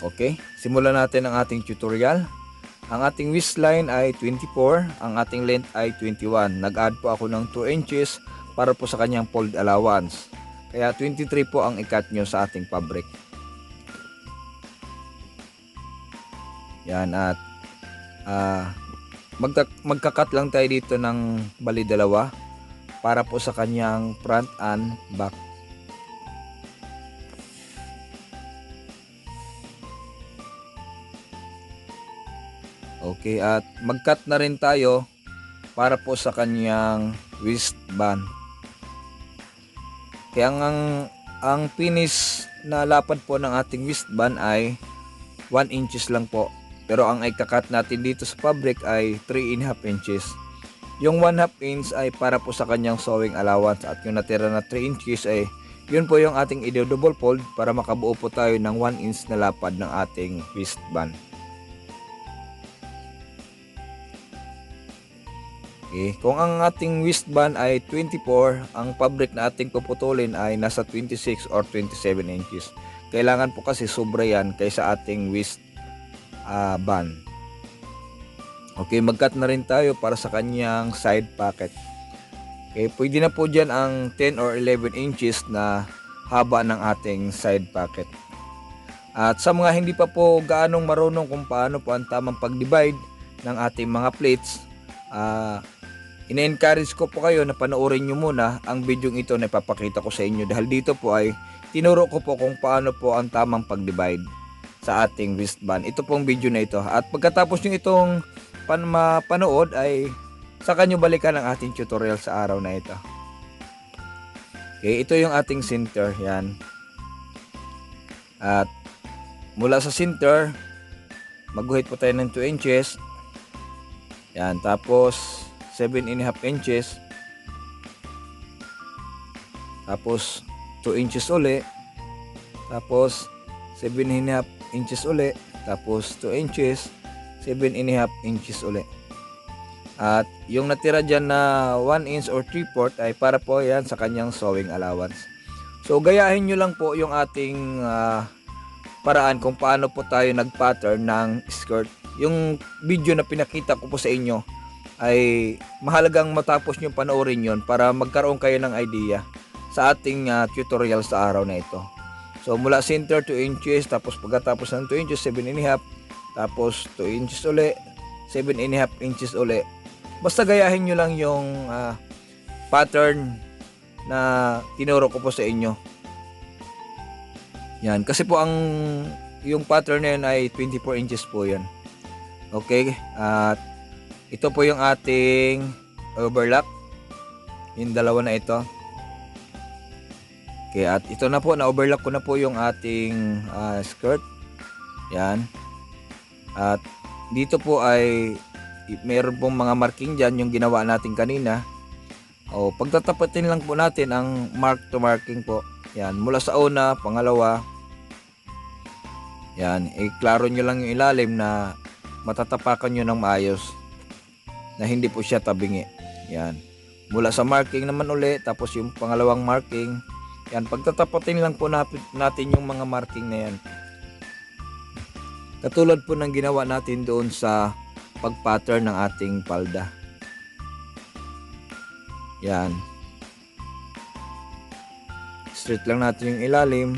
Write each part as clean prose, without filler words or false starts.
Okay, simulan natin ang ating tutorial. Ang ating waistline ay 24, ang ating length ay 21. Nag-add po ako ng 2 inches para po sa kanyang fold allowance. Kaya 23 po ang i-cut nyo sa ating fabric. Yan, at magka-cut lang tayo dito ng bali dalawa para po sa kanyang front and back. Okay, at mag-cut na rin tayo para po sa kanyang waistband. Kaya ang finish na lapad po ng ating waistband ay 1 inches lang po. Pero ang ika-cut natin dito sa fabric ay 3.5 inches. Yung 1/2 inch ay para po sa kanyang sewing allowance, at yung natira na 3 inches ay yun po yung ating i-double fold para makabuo po tayo ng 1 inch na lapad ng ating waistband. Okay. Kung ang ating waistband ay 24, ang fabric na ating puputulin ay nasa 26 or 27 inches. Kailangan po kasi sobra yan kaysa ating waistband. Okay, mag-cut na rin tayo para sa kanyang side pocket. Okay, pwede na po dyan ang 10 or 11 inches na haba ng ating side pocket. At sa mga hindi pa po gaanong marunong kung paano po ang tamang pag-divide ng ating mga plates, ina-encourage ko po kayo na panoorin nyo muna ang video ito na ipapakita ko sa inyo, dahil dito po ay tinuro ko po kung paano po ang tamang pag-divide sa ating wristband. Ito pong video na ito, at pagkatapos nyo itong mapanood ay saka nyo balikan ang ating tutorial sa araw na ito. Okay, ito yung ating center, yan. At mula sa center, magguhit po tayo ng 2 inches. Yan, tapos 7.5 inches. Tapos 2 inches uli. Tapos 7.5 inches uli. Tapos 2 inches. 7.5 inches uli. At yung natira dyan na 1 inch or 3/4 ay para po yan sa kanyang sewing allowance. So gayahin nyo lang po yung ating paraan kung paano po tayo nag-pattern ng skirt. Yung video na pinakita ko po sa inyo ay mahalagang matapos nyo panoorin yon para magkaroon kayo ng idea sa ating tutorial sa araw na ito. So mula center 2 inches, tapos pagkatapos ng 2 inches 7.5, tapos 2 inches uli, 7.5 inches uli. Basta gayahin nyo lang yung pattern na tinuro ko po sa inyo. Yan, kasi po yung pattern na yun ay 24 inches po yan. Okay, at ito po yung ating overlock, yung dalawa na ito. Okay, at ito na po, na-overlock ko na po yung ating skirt. Yan. At dito po ay mayroon pong mga marking dyan, yung ginawa natin kanina. O, pagtatapatin lang po natin ang mark to marking po. Yan, mula sa una, pangalawa. Yan, klaro nyo lang yung ilalim na matatapakan nyo ng maayos, na hindi po siya tabingi. Yan. Mula sa marking naman uli, tapos yung pangalawang marking. Yan, pagtatapatin lang po natin yung mga marking na yan. Katulad po ng ginawa natin doon sa pag-pattern ng ating palda. Yan. Straight lang natin yung ilalim.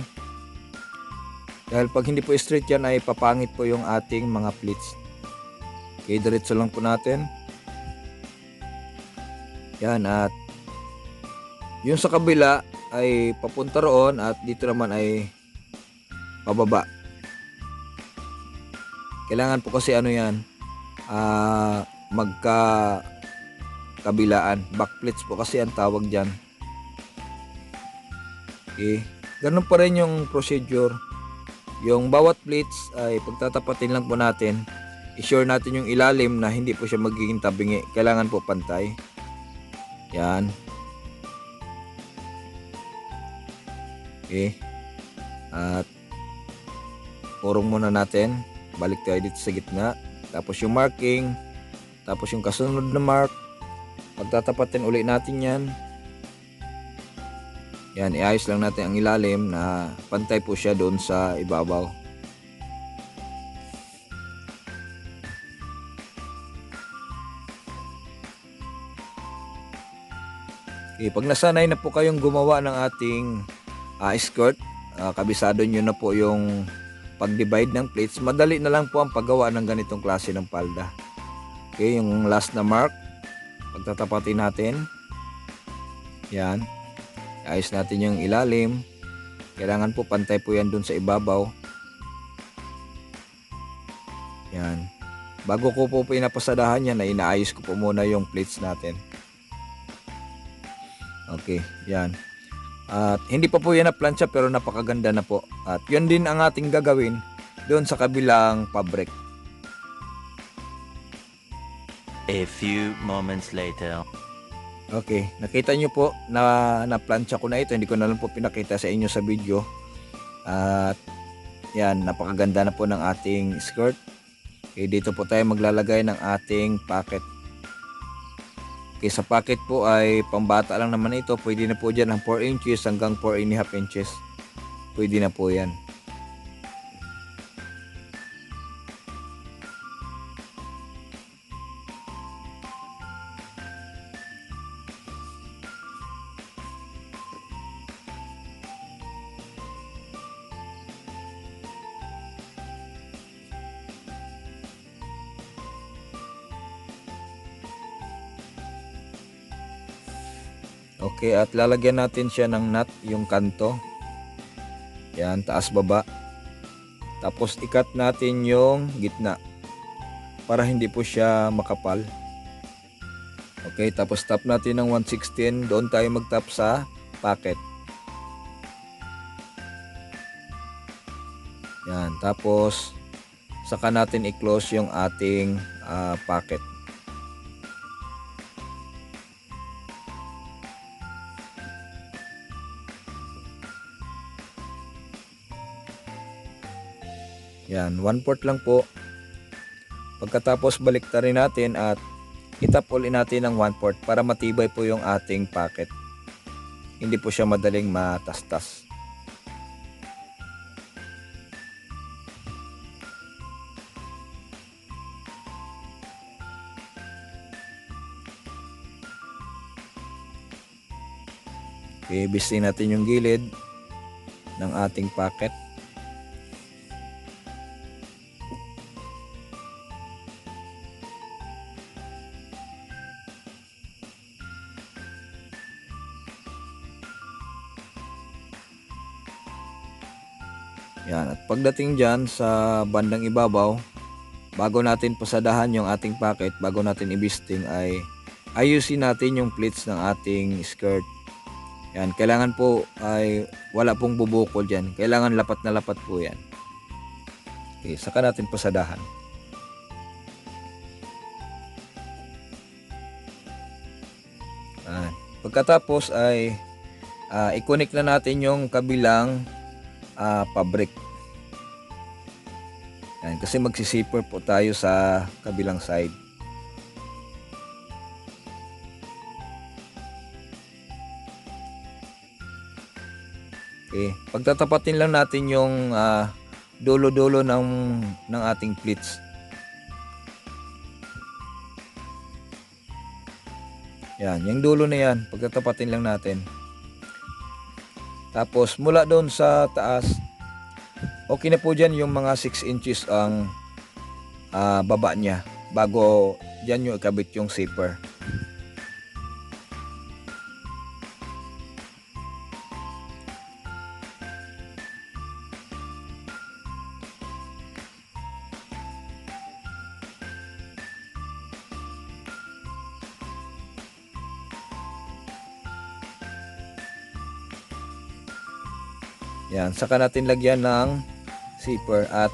Dahil pag hindi po straight yan ay papangit po yung ating mga pleats. Okay, diretso lang po natin. Yan, at yung sa kabila ay papunta roon, at dito naman ay pababa. Kailangan po kasi yan, magka kabilaan. Back pleats po kasi ang tawag dyan. Okay, ganun pa rin yung procedure. Yung bawat pleats ay pagtatapatin lang po natin. I-sure natin yung ilalim na hindi po siya magiging tabingi. Kailangan po pantay. Yan. Okay. At urong muna natin. Balik tayo dito sa gitna. Tapos yung marking. Tapos yung kasunod na mark. Pagtatapatin ulit natin yan. Yan, iayos lang natin ang ilalim na pantay po siya doon sa ibabaw. Okay, pag nasanay na po kayong gumawa ng ating skirt, kabisado nyo na po yung pag-divide ng pleats, madali na lang po ang paggawa ng ganitong klase ng palda. Okay, yung last na mark, pagtatapatin natin. Yan. Ayos natin yung ilalim. Kailangan po pantay po yan dun sa ibabaw. Yan. Bago ko po pinapasadahan yan, ay inaayos ko po muna yung pleats natin. Okay, yan. At hindi pa po yan na plancha pero napakaganda na po. At yun din ang ating gagawin doon sa kabilang fabric. A few moments later. Okay, nakita nyo po na plancha ko na ito. Hindi ko na lang po pinakita sa inyo sa video. At yan, napakaganda na po ng ating skirt. Okay, dito po tayo maglalagay ng ating pocket. Okay, sa pocket po ay pambata lang naman ito. Pwede na po dyan ng 4 inches hanggang 4.5 inches. Pwede na po yan. Okay, at lalagyan natin siya ng nut, yung kanto. Yan, taas baba. Tapos ikat natin yung gitna para hindi po siya makapal. Okay, tapos tap natin ng 1/16. Doon tayo mag-tap sa pocket. Yan, tapos saka natin i-close yung ating pocket. Yan, 1/4 lang po. Pagkatapos baliktarin natin at itap ulit natin ng 1/4 para matibay po yung ating pocket. Hindi po siya madaling matastas. Okay, bistin natin yung gilid ng ating pocket. Yan, at pagdating dyan sa bandang ibabaw, bago natin pasadahan yung ating pocket, bago natin ibisting, ay ayusin natin yung pleats ng ating skirt. Yan, kailangan po ay wala pong bubukol dyan. Kailangan lapat na lapat po yan. Okay, saka natin pasadahan. Pagkatapos ay i-connect na natin yung kabilang fabric. Yan, kasi magsi-zipper po tayo sa kabilang side. Okay, pagtatapatin lang natin yung dulo-dulo ng ating pleats. Yan, yung dulo na yan, pagtatapatin lang natin. Tapos mula doon sa taas, okay na po dyan yung mga 6 inches ang baba niya bago dyan yung ikabit yung zipper. Yan, saka natin lagyan ng zipper. At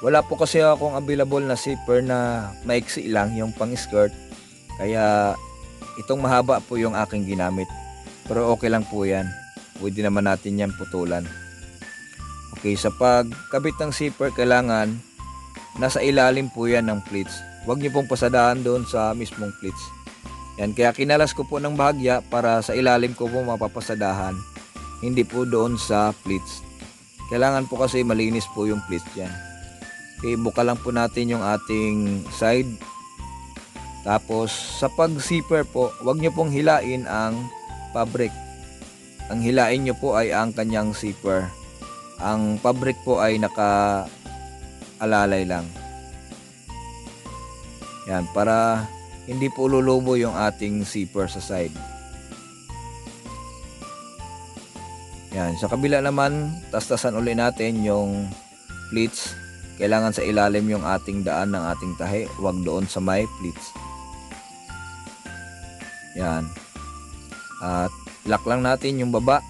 wala po kasi akong available na zipper na maiksi lang, yung pang skirt. Kaya itong mahaba po yung aking ginamit. Pero okay lang po yan. Pwede naman natin yan putulan. Okay, sa pagkabit ng zipper, kailangan nasa ilalim po yan ng pleats. Huwag niyo pong pasadahan doon sa mismong pleats. Yan, kaya kinalas ko po ng bahagya para sa ilalim ko po mapapasadahan. Hindi po doon sa pleats. Kailangan po kasi malinis po yung pleats yan. Okay, buka lang po natin yung ating side. Tapos sa pag zipper po, huwag nyo pong hilain ang fabric. Ang hilain nyo po ay ang kanyang zipper. Ang fabric po ay naka-alalay lang. Yan, para hindi po lulubo yung ating zipper sa side. Yan, sa kabila naman, tastasan uli natin yung pleats. Kailangan sa ilalim yung ating daan ng ating tahi, huwag doon sa may pleats. Yan. At lock lang natin yung baba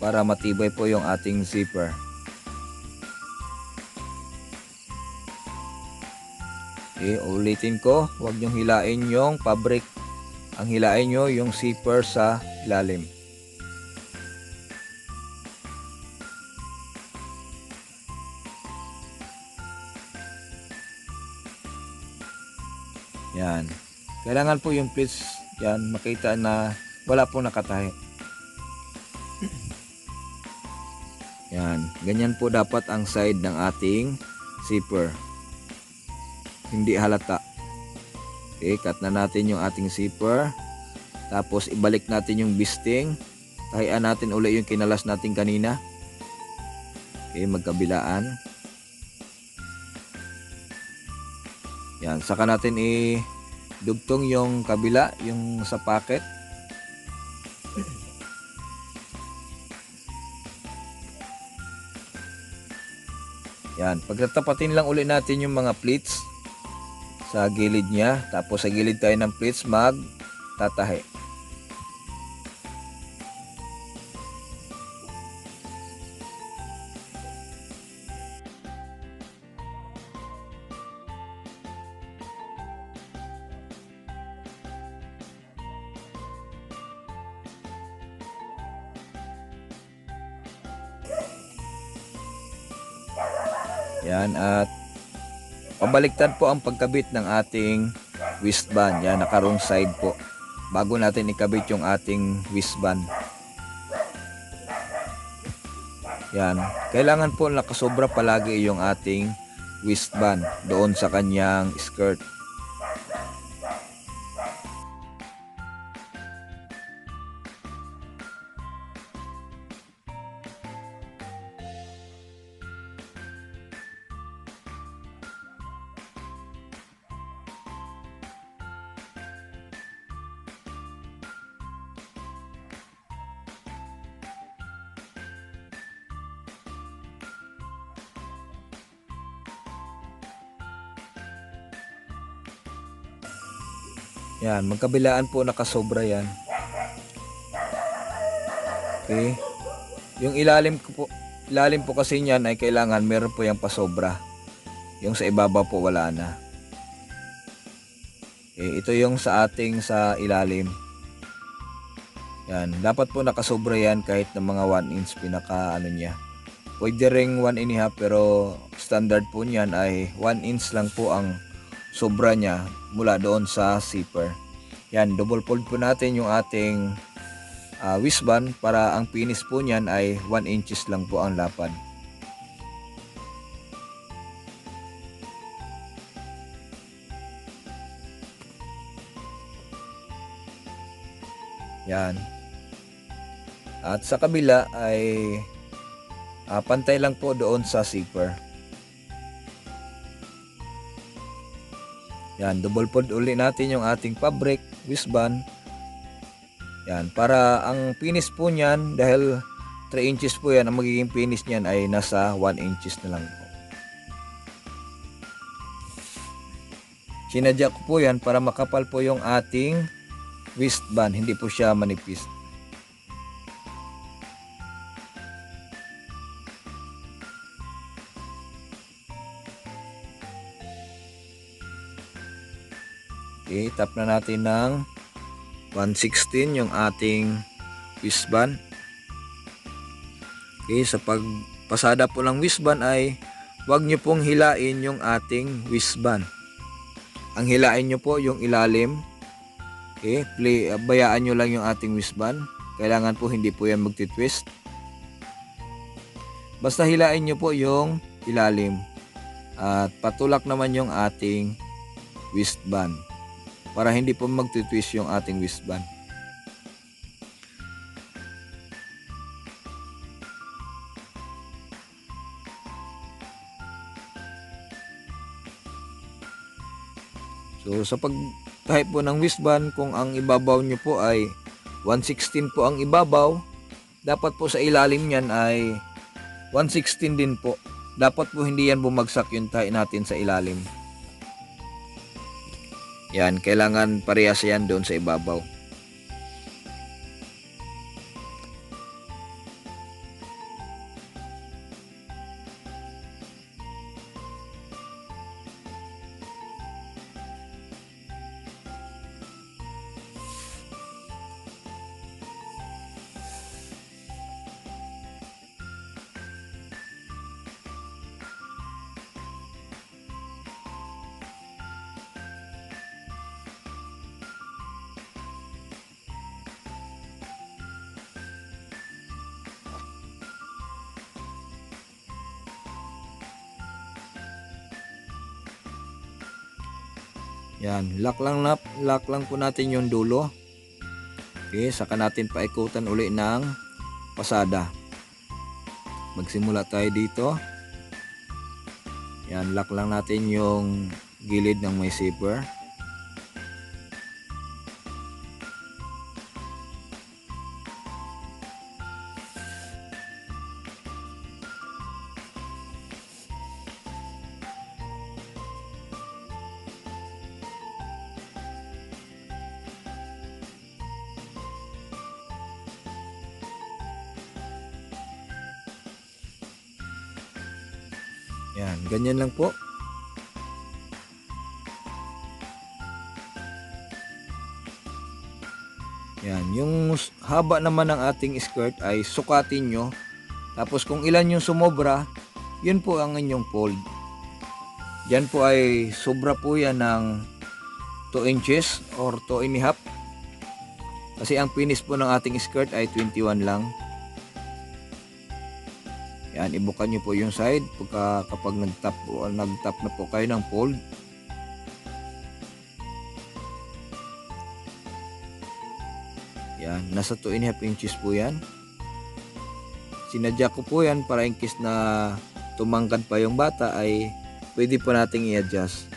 para matibay po yung ating zipper. Okay, ulitin ko, huwag nyong hilain yung fabric. Ang hilain nyo yung zipper sa ilalim. Yan. Kailangan po yung pleats yan makita na wala pong nakatahi. Yan. Ganyan po dapat ang side ng ating zipper. Hindi halata. Okay, cut na natin yung ating zipper. Tapos ibalik natin yung bisting. Tahian natin uli yung kinalas natin kanina. Okay, magkabilaan. Yan, saka natin i-dugtong yung kabila, yung sa pocket. Yan, pagtatapatin lang uli natin yung mga pleats sa gilid niya. Tapos sa gilid tayo ng pleats mag-tatahi. Yan, at pabaliktad po ang pagkabit ng ating wristband. Yan, naka wrong side po. Bago natin ikabit yung ating wristband. Yan, kailangan po nakasobra palagi yung ating wristband doon sa kanyang skirt. Yan, magkabilaan po nakasobra yan. Okay. Yung ilalim po kasi niyan ay kailangan meron po yung pasobra. Yung sa ibaba po wala na. Okay, ito yung sa ating sa ilalim. Yan, dapat po nakasobra yan kahit na mga 1 inch pinaka ano niya. Pwede ring 1.5 pero standard po niyan ay 1 inch lang po ang sobra niya mula doon sa zipper. Yan, double fold po natin yung ating wristband para ang finish po niyan ay 1 inches lang po ang lapad. Yan. At sa kabila ay pantay lang po doon sa zipper. Yan, double fold uli natin yung ating fabric wristband. Yan, para ang finish po niyan, dahil 3 inches po yan, ang magiging finish niyan ay nasa 1 inches na lang po. Sinadya ko po yan para makapal po yung ating wristband, hindi po siya manipis. Okay, tap na natin ng 1/16 yung ating wristband. Okay, sa pagpasada po ng wristband ay huwag nyo pong hilain yung ating wristband. Ang hilain nyo po yung ilalim. Okay, bayaan nyo lang yung ating wristband. Kailangan po hindi po yan magtitwist. Basta hilain nyo po yung ilalim. At patulak naman yung ating wristband para hindi po magtitwist yung ating wristband. So sa pagtahip po ng wristband, kung ang ibabaw nyo po ay 116 po ang ibabaw, dapat po sa ilalim niyan ay 116 din po. Dapat po hindi yan bumagsak yung tahi natin sa ilalim. Yan, kailangan parehas yan doon sa ibabaw. Yan, lock lang po natin yung dulo. Okay, saka natin paikutan uli ng pasada. Magsimula tayo dito. Yan, lock lang natin yung gilid ng may zipper. Yan, ganyan lang po. Yan, yung haba naman ng ating skirt ay sukatin nyo. Tapos kung ilan yung sumobra, yun po ang inyong fold. Yan po ay sobra po yan ng 2 inches or 2.5. Kasi ang finish po ng ating skirt ay 21 lang. Yan, ibukan nyo po yung side kapag nag-top na po kayo ng fold. Yan, nasa 2.5 inches po yan. Sinadya ko po yan para in case na tumangkad pa yung bata ay pwede po nating i-adjust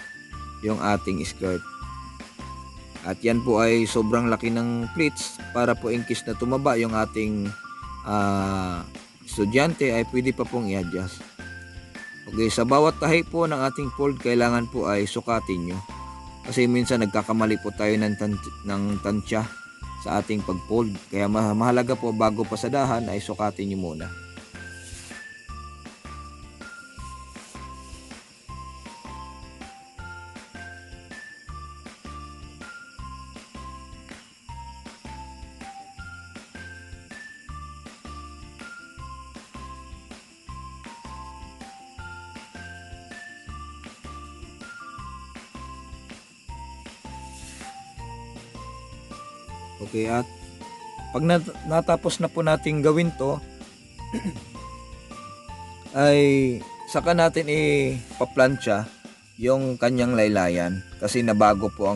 yung ating skirt. At yan po ay sobrang laki ng pleats para po in case na tumaba yung ating estudyante ay pwede pa pong i-adjust. Okay, sa bawat tahi po ng ating fold kailangan po ay sukatin nyo. Kasi minsan nagkakamali po tayo ng tansya sa ating pag-fold. Kaya mahalaga po bago pasadahan ay sukatin nyo muna. Okay, at pag natapos na po natin gawin to ay saka natin ipa-plancha yung kanyang laylayan kasi nabago po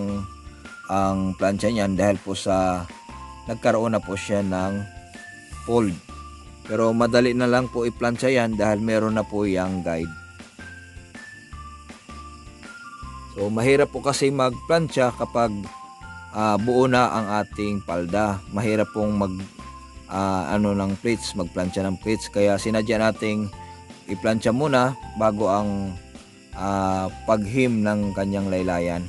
ang plancha niyan dahil po sa nagkaroon na po siya ng fold. Pero madali na lang po i-plancha yan dahil meron na po yung guide. So mahirap po kasi mag-plancha kapag buo na ang ating palda. Mahirap pong ng pleats, magplancha ng pleats. Kaya sinadya nating i-plancha muna bago ang paghim ng kanyang laylayan.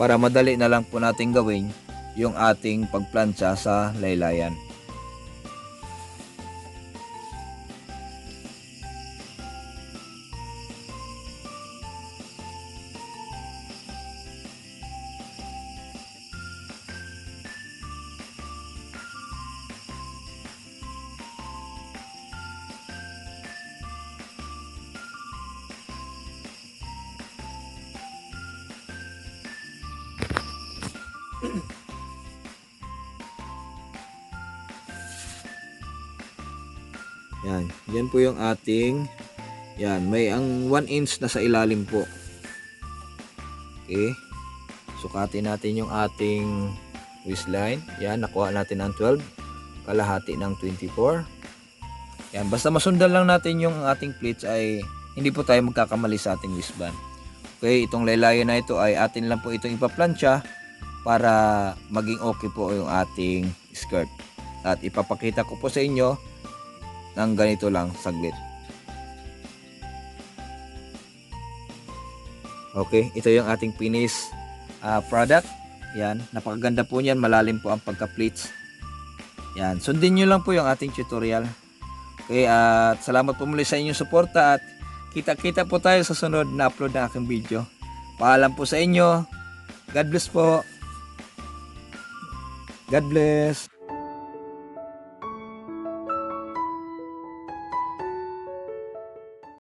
Para madali na lang po nating gawin yung ating pagplancha sa laylayan. Yan, yan po yung ating, yan, may ang 1 inch na sa ilalim po. Okay, sukatin natin yung ating waistline. Yan, nakuha natin ang 12, kalahati ng 24. Yan, basta masundan lang natin yung ating pleats ay hindi po tayo magkakamali sa ating waistband. Okay, itong laylayan na ito ay atin lang po itong ipaplansya para maging okay po yung ating skirt. At ipapakita ko po sa inyo ng ganito lang saglit. Okay, ito yung ating finish product. Yan, napakaganda po niyan, malalim po ang pagka-pleats. Yan, sundin nyo lang po yung ating tutorial. Okay, at salamat po muli sa inyong suporta at kita-kita po tayo sa sunod na upload ng aking video. Paalam po sa inyo. God bless po. God bless.